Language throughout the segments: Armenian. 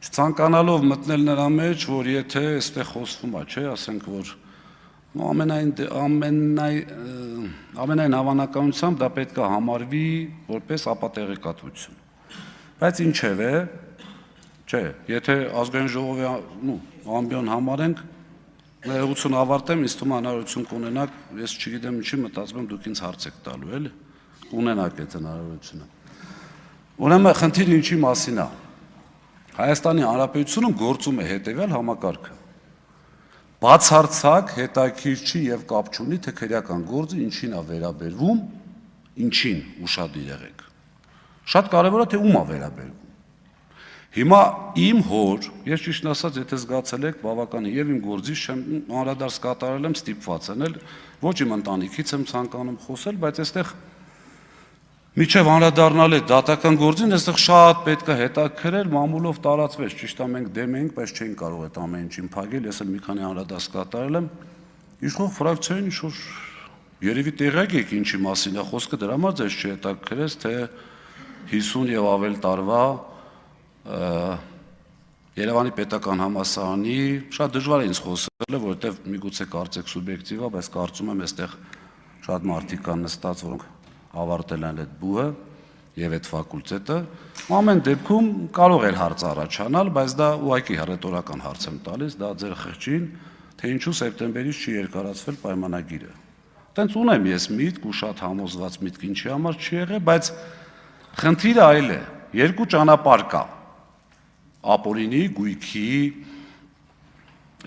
Չցանկանալով մտնել նրա մեջ, որ եթե այստեղ խոսվում է, չէ, ասենք որ ամենայն հավանականությամբ դա պետք է համարվի որպես ապատեղեկատվություն։ Բայց ինչևէ, չէ, եթե ազգային ժողովի ամբիոն համարենք, ներողություն ավարտեմ, ինձ թվում է հնարավորություն կունենաք, ես չգիտեմ ինչի մտածում եմ դուք ինձ հարց եք տալու, էլի, կունենաք այդ հնարավորությունը։ Ուրեմն խնդիրը ինչի մասին է։ Հայաստանի Հանրապետությունում գործում է հետևյալ համակարգը։ Բացարձակ հետաքրքիր չի եւ կապ չունի, թե քրեական գործը ինչին է վերաբերվում, ինչին ուշադիր եղեք։ Շատ կարևոր է թե ում է վերաբերվում։ Հիմա իմ հոր, ես ճիշտ ասած, եթե զգացել եք, բավականին եւ իմ գործից չեմ անդրադարձ կատարել եմ, ստիպված եմ, ոչ իմ ընտանիքից եմ ցանկանում խոսել, բայց այստեղ միջև անդրադառնալ այդ դատական գործին, այստեղ շատ պետք է հետաքրքրել, մամուլով տարածվեց, ճիշտ է մենք դեմ էինք, բայց չէինք կարող այդ ամեն ինչին փակել, ես էլ մի քանի անդրադարձ կատարել եմ։ Իշխող ֆրակցիային ինչ-որ երևի տեղյակ եք ինչի մասին է խոսքը, դրա համար ձեզ չհետաքրքրեց, թե 50 եւ ավել տարվա Երևանի պետական համալսարանի շատ դժվար է ինձ խոսել, որովհետեւ միգուցե կարծեք սուբյեկտիվ է, բայց կարծում եմ այստեղ շատ մարդիկ կան նստած, որոնք ավարտել են այդ բուհը եւ այդ ֆակուլտետը, ամեն դեպքում կարող էր հարց առաջանալ, բայց դա ուղղակի հռետորական հարց եմ տալիս, դա ձեր խղճին, թե ինչու սեպտեմբերից չի երկարացվել պայմանագիրը։ Տենց ունեմ ես միտք ու շատ համոզված միտք ինչի համար չի եղել, բայց խնդիրը այլ է, երկու ճանապարհ կա։ Ապօրինի գույքի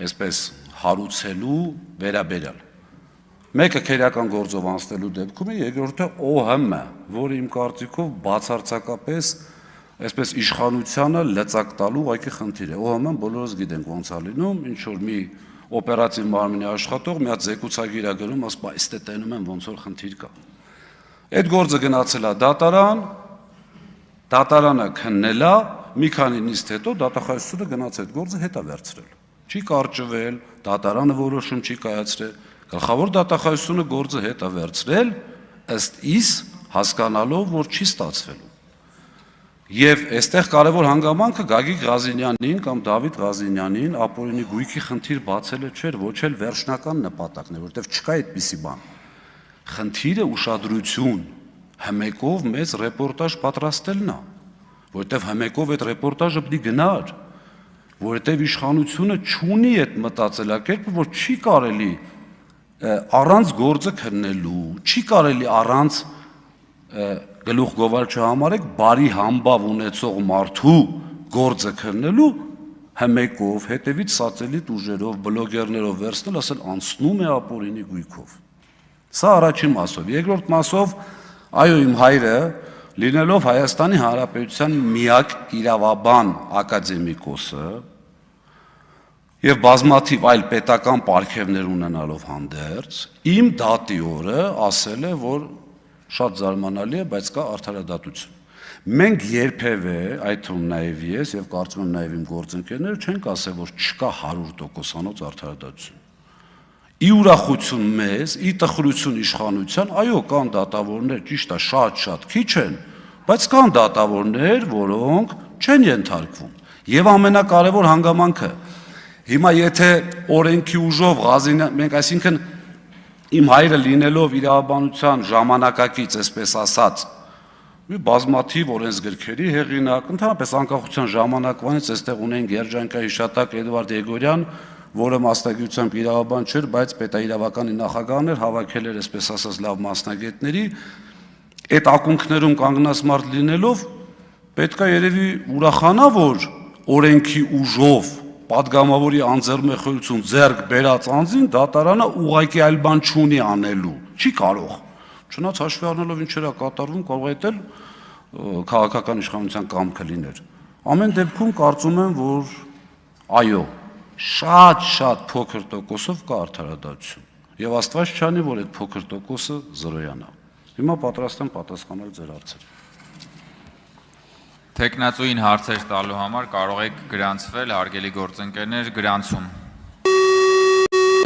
այսպես հարուցելու վերաբերյալ։ Մեկը քրեական գործով անցնելու դեպքում է, երկրորդը ՕՀՄ-ը, որը իմ կարծիքով բացարձակապես այսպես իշխանությանը լծակ տալու ուղղակի խնդիր է։ ՕՀՄ-ն բոլորս գիտենք ոնց է լինում, ինչ որ մի օպերատիվ մարմնի աշխատող մի հատ զեկուցագիր է գրում, ասում է, «Այստե տենում եմ ոնց որ խնդիր կա»։ Այդ գործը գնացել է դատարան, դատարանը քննել է, մի քանի նիստ հետո դատախազությունը գնաց այդ գործը հետ է վերցրել։ Չի կարճվել, դատարանը որոշում չի կայացրել, գլխավոր դատախազությունը գործը հետ է վերցրել, ըստ իս հասկանալով, որ չի ստացվելու։ Եվ այստեղ կարևոր հանգամանքը Գագիկ Ղազինյանին կամ Դավիթ Ղազինյանին ապօրինի գույքի խնդիր բացելը չէր, ոչ էլ վերջնական նպատակն է, որովհետև չկա այդպիսի բան։ Խնդիրը ուշադրություն, հմեկով մեծ ռեպորտաժ պատրաստելն է, որովհետև հմեկով այդ ռեպորտաժը պետք է գնար, որովհետև իշխանությունը չունի այդ մտածելակերպը, որ չի կարելի առանց գործը քննելու, չի կարելի առանց գլուխ գովալ չհամարեք բարի համբավ ունեցող մարդու գործը քննելու հմեկով, հետևից սատելիտ ուժերով, բլոգերներով վերցնել, ասել անցնում է ապօրինի գույքով։ Սա առաջին մասով, երկրորդ մասով, այո, իմ հայրը լինելով Հայաստանի Հանրապետության միակ իրավաբան ակադեմիկոսը եւ բազմաթիվ այլ պետական պարգևներ ունենալով հանդերձ, իմ դատի օրը ասել է, որ շատ զարմանալի է, բայց կա արդարադատություն։ Մենք երբևէ, այդ թվում նաեւ ես եւ կարծում եմ նաեւ իմ գործընկերները չենք ասել, որ չկա 100%-անոց արդարադատություն։ Ի ուրախություն մեզ, ի տխրություն իշխանության, այո, կան դատավորներ, ճիշտ է, շատ քիչ են, բայց կան դատավորներ, որոնք չեն ենթարկվում։ Եվ ամենակարևոր հանգամանքը, հիմա եթե օրենքի ուժով մենք այսինքն իմ հայրը լինելով իրավաբանության ժամանակակից, այսպես ասած, մի բազմաթիվ օրենսգրքերի հեղինակ, ընդհանրապես անկախության ժամանակվանից այստեղ ունեն երջանկա հիշատակ Էդվարդ Եգորյան, որը մասնագիտությամբ իրավաբան չէր, բայց պետաիրավականի նախագահն էր, հավաքել էր, այսպես ասած, լավ մասնագետների, այդ ակունքներում կանգնած մարդ լինելով, պետք է երևի ուրախանա, որ օրենքի ուժով պատգամավորի անձեռնմխելիություն ձեռք բերած անձին դատարանը ուղղակի այլ բան չունի անելու, չի կարող։ Չնայած հաշվի առնելով ինչեր է կատարվում, կարող է դա քաղաքական իշխանության կամքը լիներ։ Ամեն դեպքում կարծում եմ, որ այո, շատ փոքր տոկոսով կա արդարադատություն։ Եվ Աստված չանի, որ այդ փոքր տոկոսը զրոյանա։ Հիմա պատրաստ եմ պատասխանել ձեր հարցերին։ Տեխնացուին հարցեր տալու համար կարող եք գրանցվել, հարգելի գործընկերներ, գրանցում։